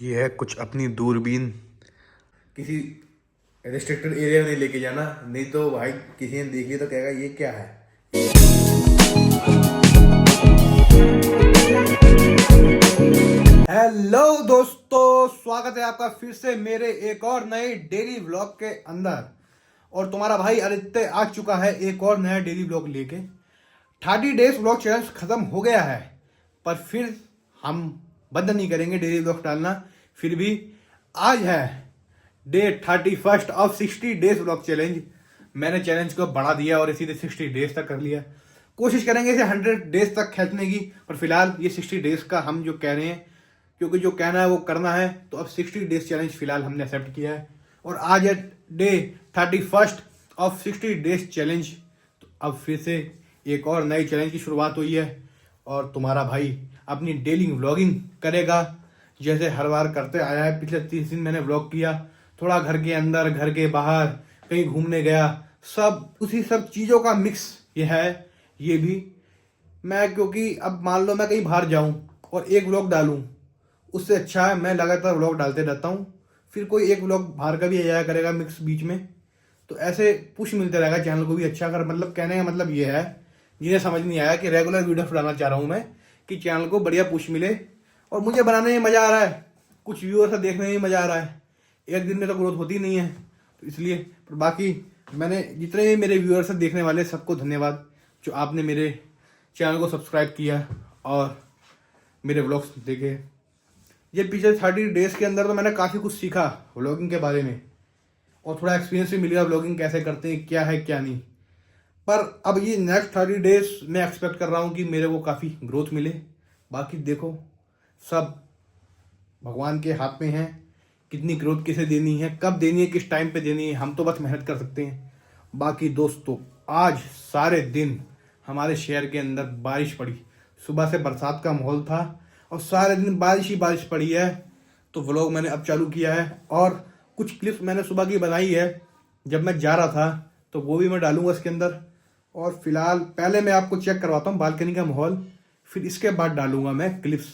ये है कुछ अपनी दूरबीन। किसी रिस्ट्रिक्टेड एरिया में नहीं लेके जाना, नहीं तो भाई किसी ने देख लिया तो कहेगा ये क्या है। हेलो दोस्तों, स्वागत है आपका फिर से मेरे एक और नए डेली व्लॉग के अंदर। और तुम्हारा भाई आदित्य आ चुका है एक और नया डेली व्लॉग लेके। 30 डेज व्लॉग चैलेंज खत्म हो गया है, पर फिर हम बंद नहीं करेंगे डेली व्लॉग डालना। फिर भी आज है day 31 of 60 days vlog challenge. मैंने चैलेंज को बढ़ा दिया और इसी 60 डेज तक कर लिया। कोशिश करेंगे इसे 100 डेज तक खींचने की, पर फिलहाल ये 60 डेज का हम जो कह रहे हैं, क्योंकि जो कहना है वो करना है, तो अब 60 डेज चैलेंज फिलहाल हमने एक्सेप्ट किया है। और आज है डे 31 ऑफ 60 डेज चैलेंज। तो अब फिर से एक और नई चैलेंज की शुरुआत हुई है और तुम्हारा भाई अपनी डेली व्लॉगिंग करेगा जैसे हर बार करते आया है। पिछले 30 दिन मैंने व्लॉग किया, थोड़ा घर के अंदर, घर के बाहर, कहीं घूमने गया, सब उसी सब चीज़ों का मिक्स ये है। ये भी मैं, क्योंकि अब मान लो मैं कहीं बाहर जाऊं और एक व्लॉग डालूं, उससे अच्छा है मैं लगातार व्लॉग डालते रहता हूं। फिर कोई एक व्लॉग बाहर का भी आ जाया करेगा मिक्स बीच में, तो ऐसे पुश मिलते रहेगा चैनल को भी अच्छा कर। मतलब कहने का मतलब ये है, जिन्हें समझ नहीं आया कि रेगुलर वीडियो डालना चाह रहा हूँ मैं, कि चैनल को बढ़िया पुश मिले। और मुझे बनाने में मज़ा आ रहा है, कुछ व्यूअर से देखने में मज़ा आ रहा है। एक दिन में तो ग्रोथ होती नहीं है, तो इसलिए। पर बाकी मैंने जितने भी मेरे व्यूअर से देखने वाले सबको धन्यवाद, जो आपने मेरे चैनल को सब्सक्राइब किया और मेरे व्लॉग्स देखे। ये पिछले 30 डेज के अंदर तो मैंने काफ़ी कुछ सीखा व्लॉगिंग के बारे में, और थोड़ा एक्सपीरियंस भी मिल गया व्लॉगिंग कैसे करते हैं, क्या है क्या नहीं। पर अब ये नेक्स्ट 30 डेज मैं एक्सपेक्ट कर रहा हूँ कि मेरे को काफ़ी ग्रोथ मिले। बाकी देखो, सब भगवान के हाथ में है, कितनी ग्रोथ किसे देनी है, कब देनी है, किस टाइम पे देनी है, हम तो बस मेहनत कर सकते हैं। बाकी दोस्तों, आज सारे दिन हमारे शहर के अंदर बारिश पड़ी। सुबह से बरसात का माहौल था और सारे दिन बारिश ही बारिश पड़ी है। तो व्लॉग मैंने अब चालू किया है और कुछ क्लिप्स मैंने सुबह की बनाई है जब मैं जा रहा था, तो वो भी मैं डालूंगा इसके अंदर। और फिलहाल पहले मैं आपको चेक करवाता हूँ बालकनी का माहौल, फिर इसके बाद डालूंगा मैं क्लिप्स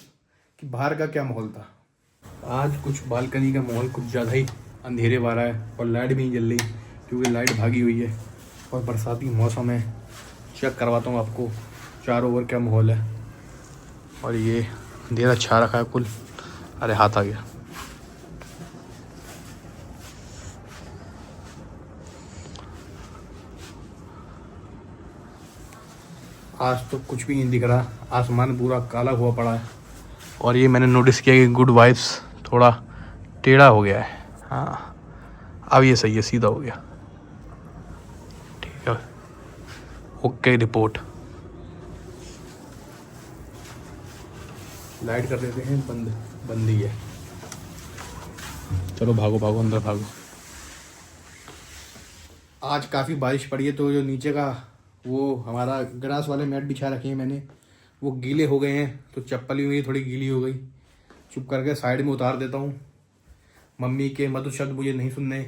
कि बाहर का क्या माहौल था। आज कुछ बालकनी का माहौल कुछ ज़्यादा ही अंधेरे वाला है और लाइट भी नहीं जल रही, क्योंकि लाइट भागी हुई है और बरसाती मौसम है। चेक करवाता हूँ आपको चारों ओर क्या माहौल है। और ये अंधेरा छा रखा है कुल। अरे हाथ आ गया। आज तो कुछ भी नहीं दिख रहा, आसमान पूरा काला हुआ पड़ा है। और ये मैंने नोटिस किया कि गुड वाइब्स थोड़ा टेढ़ा हो गया है। हाँ, अब ये सही है, सीधा हो गया। ठीक है, ओके रिपोर्ट। लाइट कर देते हैं बंद, बंद ही है। चलो भागो भागो, अंदर भागो। आज काफ़ी बारिश पड़ी है, तो जो नीचे का वो हमारा ग्रास वाले मैट बिछा रखे हैं मैंने, वो गीले हो गए हैं, तो चप्पल भी मेरी थोड़ी गीली हो गई। चुप करके साइड में उतार देता हूँ, मम्मी के मधुर शब्द मुझे नहीं सुनने।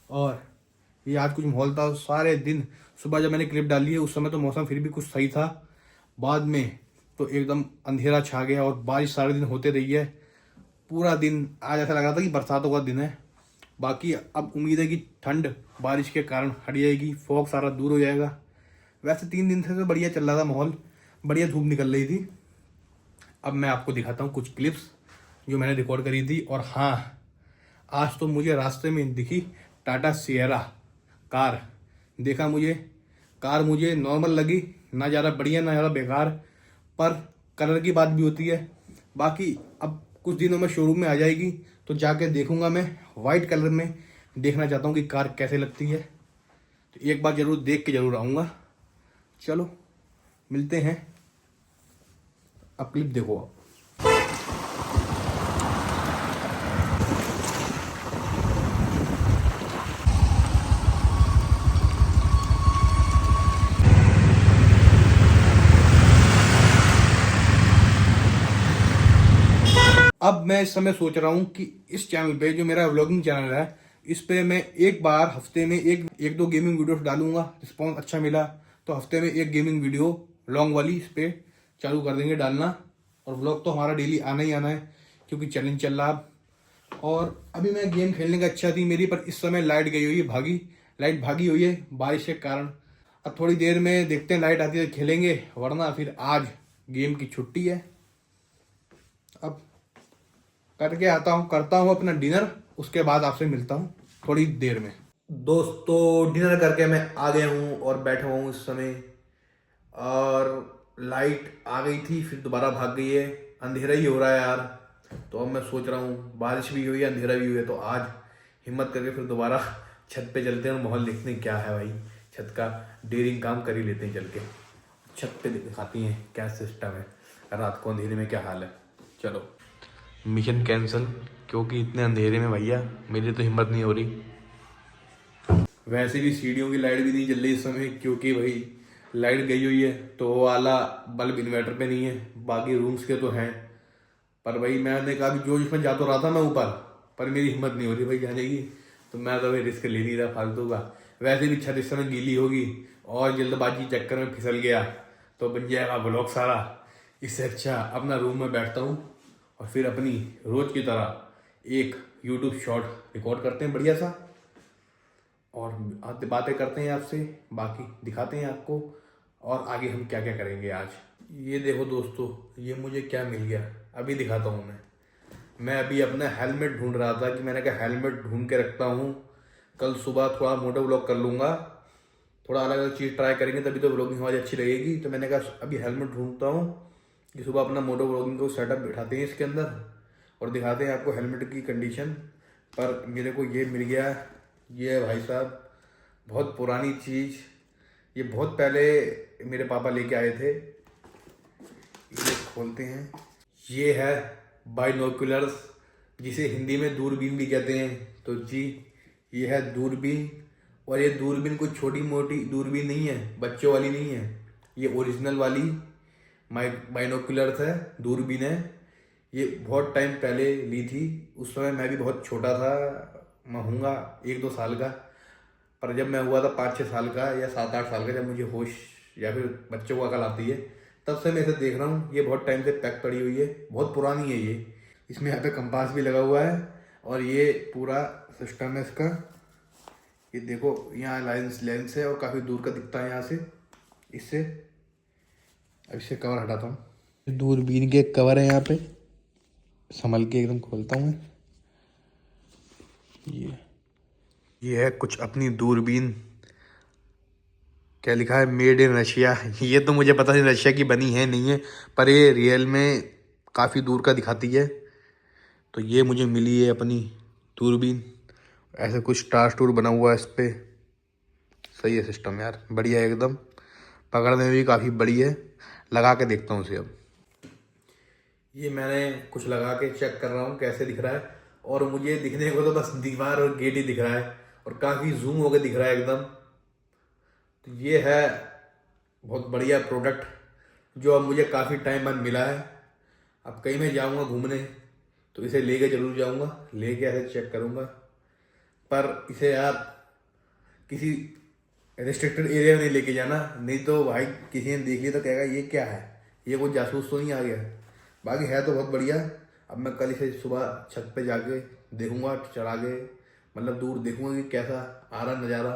और ये आज कुछ माहौल था सारे दिन। सुबह जब मैंने क्लिप डाली है उस समय तो मौसम फिर भी कुछ सही था, बाद में तो एकदम अंधेरा छा गया और बारिश सारे दिन होते रही है। पूरा दिन आज ऐसा लग रहा था कि बरसातों का दिन है। बाकी अब उम्मीद है कि ठंड बारिश के कारण हट जाएगी, फॉग सारा दूर हो जाएगा। वैसे 3 दिन से तो बढ़िया चल रहा था माहौल, बढ़िया धूप निकल रही थी। अब मैं आपको दिखाता हूँ कुछ क्लिप्स जो मैंने रिकॉर्ड करी थी। और हाँ, आज तो मुझे रास्ते में दिखी टाटा सिएरा कार। देखा मुझे कार मुझे नॉर्मल लगी, ना ज़्यादा बढ़िया ना ज़्यादा बेकार, पर कलर की बात भी होती है। बाकी अब कुछ दिनों में शोरूम में आ जाएगी, तो जाके देखूंगा मैं। वाइट कलर में देखना चाहता हूँ कि कार कैसे लगती है, तो एक बार ज़रूर देख के ज़रूर आऊँगा। चलो मिलते हैं, अब क्लिप देखो आप। अब मैं इस समय सोच रहा हूँ कि इस चैनल पे, जो मेरा व्लॉगिंग चैनल है, इस पे मैं एक बार हफ्ते में एक दो गेमिंग वीडियो डालूंगा। रिस्पॉन्स अच्छा मिला तो हफ्ते में एक गेमिंग वीडियो लॉन्ग वाली इस पे चालू कर देंगे डालना। और व्लॉग तो हमारा डेली आना ही आना है, क्योंकि चैलेंज चल रहा है। और अभी मैं गेम खेलने का इच्छा थी मेरी, पर इस समय लाइट गई हुई है, लाइट भागी हुई है बारिश के कारण। अब थोड़ी देर में देखते हैं, लाइट आती है तो खेलेंगे, वरना फिर आज गेम की छुट्टी है। अब करता हूँ अपना डिनर, उसके बाद आपसे मिलता हूँ थोड़ी देर में। दोस्तों डिनर करके मैं आ गया हूँ और बैठा हुआ हूँ इस समय, और लाइट आ गई थी फिर दोबारा भाग गई है। अंधेरा ही हो रहा है यार, तो अब मैं सोच रहा हूँ बारिश भी हुई है अंधेरा भी हुई है, तो आज हिम्मत करके फिर दोबारा छत पे चलते हैं और माहौल देखते हैं क्या है भाई। छत का डेयरिंग काम कर ही लेते हैं चल के, छत पे दिखाती हैं क्या सिस्टम है, रात को अंधेरे में क्या हाल है। चलो मिशन कैंसिल, क्योंकि इतने अंधेरे में भैया मेरी तो हिम्मत नहीं हो रही। वैसे भी सीढ़ियों की लाइट भी नहीं जल रही इस समय, क्योंकि भाई लाइट गई हुई है, तो वो वाला बल्ब इन्वर्टर पे नहीं है, बाकी रूम्स के तो हैं। पर भाई मैंने कहा जोश में जा तो रहा था मैं ऊपर, पर मेरी हिम्मत नहीं हो रही भाई जाने की, तो मैं तो भाई रिस्क ले नहीं रहा फालतू का। वैसे भी छत इस समय गीली होगी, और जल्दबाजी चक्कर में फिसल गया तो बन जाएगा ब्लॉग सारा। इससे अच्छा अपना रूम में बैठता हूँ और फिर अपनी रोज की तरह एक यूट्यूब शॉर्ट रिकॉर्ड करते हैं बढ़िया सा, और बातें करते हैं आपसे, बाकी दिखाते हैं आपको और आगे हम क्या क्या करेंगे आज। ये देखो दोस्तों, ये मुझे क्या मिल गया अभी दिखाता हूँ मैं अभी अपना हेलमेट ढूंढ रहा था कि मैंने कहा हेलमेट ढूंढ के रखता हूँ, कल सुबह थोड़ा मोटो व्लॉग कर लूँगा, थोड़ा अलग अलग चीज़ ट्राई करेंगे तभी तो व्लॉगिंग हमारी अच्छी लगेगी। तो मैंने कहा अभी हेलमेट ढूंढता हूँ कि सुबह अपना मोटो व्लॉगिंग को सेटअप बिठाते हैं इसके अंदर और दिखाते हैं आपको हेलमेट की कंडीशन। पर मेरे को ये मिल गया, ये है भाई साहब बहुत पुरानी चीज़, ये बहुत पहले मेरे पापा लेके आए थे। इसे खोलते हैं, ये है बाइनोकुलर्स, जिसे हिंदी में दूरबीन भी कहते हैं। तो जी ये है दूरबीन, और ये दूरबीन कोई छोटी मोटी दूरबीन नहीं है, बच्चों वाली नहीं है, ये ओरिजिनल वाली बाइनोकुलर्स है, दूरबीन है। ये बहुत टाइम पहले ली थी, उस समय मैं भी बहुत छोटा था, मैं हूँगा 1-2 साल का। पर जब मैं हुआ था 5-6 साल का या 7-8 साल का, जब मुझे होश या फिर बच्चों को अकल आती है, तब से मैं इसे देख रहा हूँ। ये बहुत टाइम से पैक पड़ी हुई है, बहुत पुरानी है ये। इसमें यहाँ पे कंपास भी लगा हुआ है, और ये पूरा सिस्टम है इसका। ये देखो यहाँ लेंस है और काफ़ी दूर का दिखता है यहाँ से इससे। अब इससे कवर हटाता हूँ, दूरबीन के कवर है यहाँ पे, संभल के एकदम खोलता हूँ मैं। ये है कुछ अपनी दूरबीन, क्या लिखा है, मेड इन रशिया। ये तो मुझे पता नहीं रशिया की बनी है नहीं है, पर ये रियल में काफ़ी दूर का दिखाती है। तो ये मुझे मिली है अपनी दूरबीन, ऐसे कुछ स्टार टूर बना हुआ है इस पर। सही है सिस्टम यार, बढ़िया है एकदम, पकड़ने में भी काफ़ी बड़ी है। लगा के देखता हूँ उसे अब। ये मैंने कुछ लगा के चेक कर रहा हूँ कैसे दिख रहा है, और मुझे दिखने को तो बस दीवार और गेट ही दिख रहा है, और काफ़ी जूम होकर दिख रहा है एकदम। तो ये है बहुत बढ़िया प्रोडक्ट, जो अब मुझे काफ़ी टाइम बाद मिला है। अब कहीं मैं जाऊँगा घूमने तो इसे लेके जरूर जाऊँगा, लेके ऐसे चेक करूँगा। पर इसे यार किसी रिस्ट्रिक्टेड एरिया में नहीं लेके जाना, नहीं तो भाई किसी ने देख लिया तो कहेगा ये क्या है, ये कोई जासूस तो नहीं आ गया। बाकी है तो बहुत बढ़िया। अब मैं कल इसे सुबह छत पे जाके देखूँगा, चढ़ा के मतलब दूर देखूँगा कि कैसा आ रहा नज़ारा।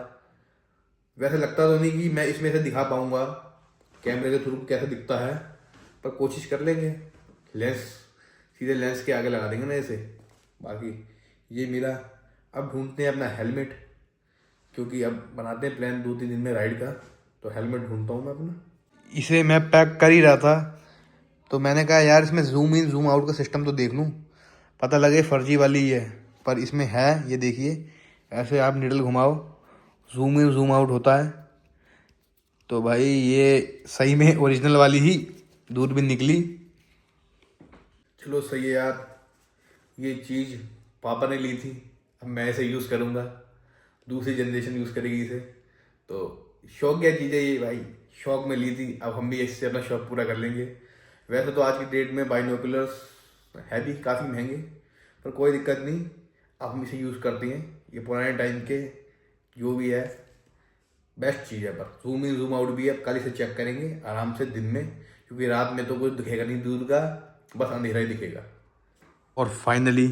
वैसे लगता तो नहीं कि मैं इसमें से दिखा पाऊँगा कैमरे के थ्रू कैसा दिखता है, पर कोशिश कर लेंगे। लेंस सीधे लेंस के आगे लगा देंगे ना इसे। बाकी ये मेरा, अब ढूंढते हैं अपना हेलमेट, क्योंकि अब बनाते हैं प्लान 2-3 दिन में राइड का, तो हेलमेट ढूंढता हूँ मैं अपना। इसे मैं पैक कर ही रहा था, तो मैंने कहा यार इसमें जूम इन जूम आउट का सिस्टम तो देख लूँ, पता लगे फर्जी वाली ही है, पर इसमें है। ये देखिए ऐसे आप निडल घुमाओ, जूम इन जूम आउट होता है। तो भाई ये सही में ओरिजिनल वाली ही दूरबीन निकली। चलो सही है यार, ये चीज़ पापा ने ली थी, अब मैं इसे यूज़ करूँगा, दूसरी जनरेशन यूज़ करेगी इसे। तो शौक क्या चीज़ है ये भाई, शौक में ली थी, अब हम भी इससे अपना शौक पूरा कर लेंगे। वैसे तो आज की डेट में बाइनोकुलर्स है भी काफ़ी महंगे, पर कोई दिक्कत नहीं, अब हम इसे यूज़ करते हैं। ये पुराने टाइम के जो भी है बेस्ट चीज़ है, पर जूम इन जूम आउट भी है। अब कल इसे चेक करेंगे आराम से दिन में, क्योंकि रात में तो कुछ दिखेगा नहीं दूर का, बस अंधेरा ही दिखेगा। और फाइनली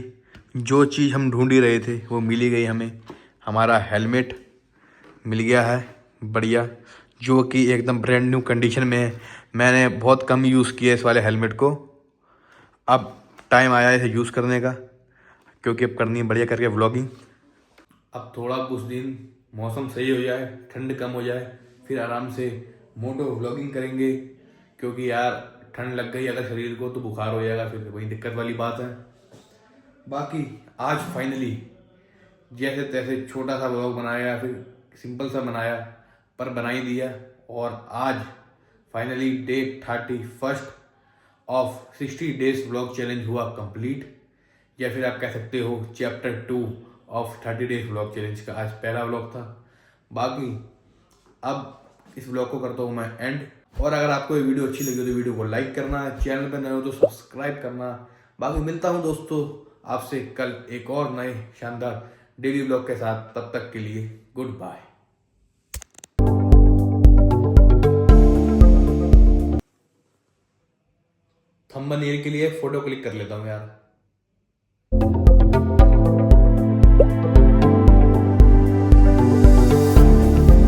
जो चीज़ हम ढूंढ ही रहे थे वो मिल ही गई हमें। हमारा हेलमेट मिल गया है बढ़िया, जो कि एकदम ब्रांड न्यू कंडीशन में है। मैंने बहुत कम यूज़ किया इस वाले हेलमेट को, अब टाइम आया है इसे यूज़ करने का, क्योंकि अब करनी है बढ़िया करके व्लॉगिंग। अब थोड़ा कुछ दिन मौसम सही हो जाए, ठंड कम हो जाए, फिर आराम से मोटो व्लॉगिंग करेंगे, क्योंकि यार ठंड लग गई अगर शरीर को तो बुखार हो जाएगा, फिर वही दिक्कत वाली बात है। बाकी आज फाइनली जैसे तैसे छोटा सा व्लॉग बनाया, फिर सिंपल सा बनाया, पर बना ही दिया। और आज finally day 31 of 60 days vlog challenge हुआ कंप्लीट, या फिर आप कह सकते हो chapter 2 of 30 days vlog challenge का आज पहला व्लॉग था। बाकी अब इस व्लॉग को करता हूँ मैं एंड। और अगर आपको ये वीडियो अच्छी लगी हो तो वीडियो को लाइक करना, चैनल पर नए हो तो सब्सक्राइब करना। बाकी मिलता हूँ दोस्तों आपसे कल एक और नए शानदार डेली व्लॉग के साथ, तब तक के लिए गुड बाय। थंबनेल के लिए फोटो क्लिक कर लेता हूँ यार।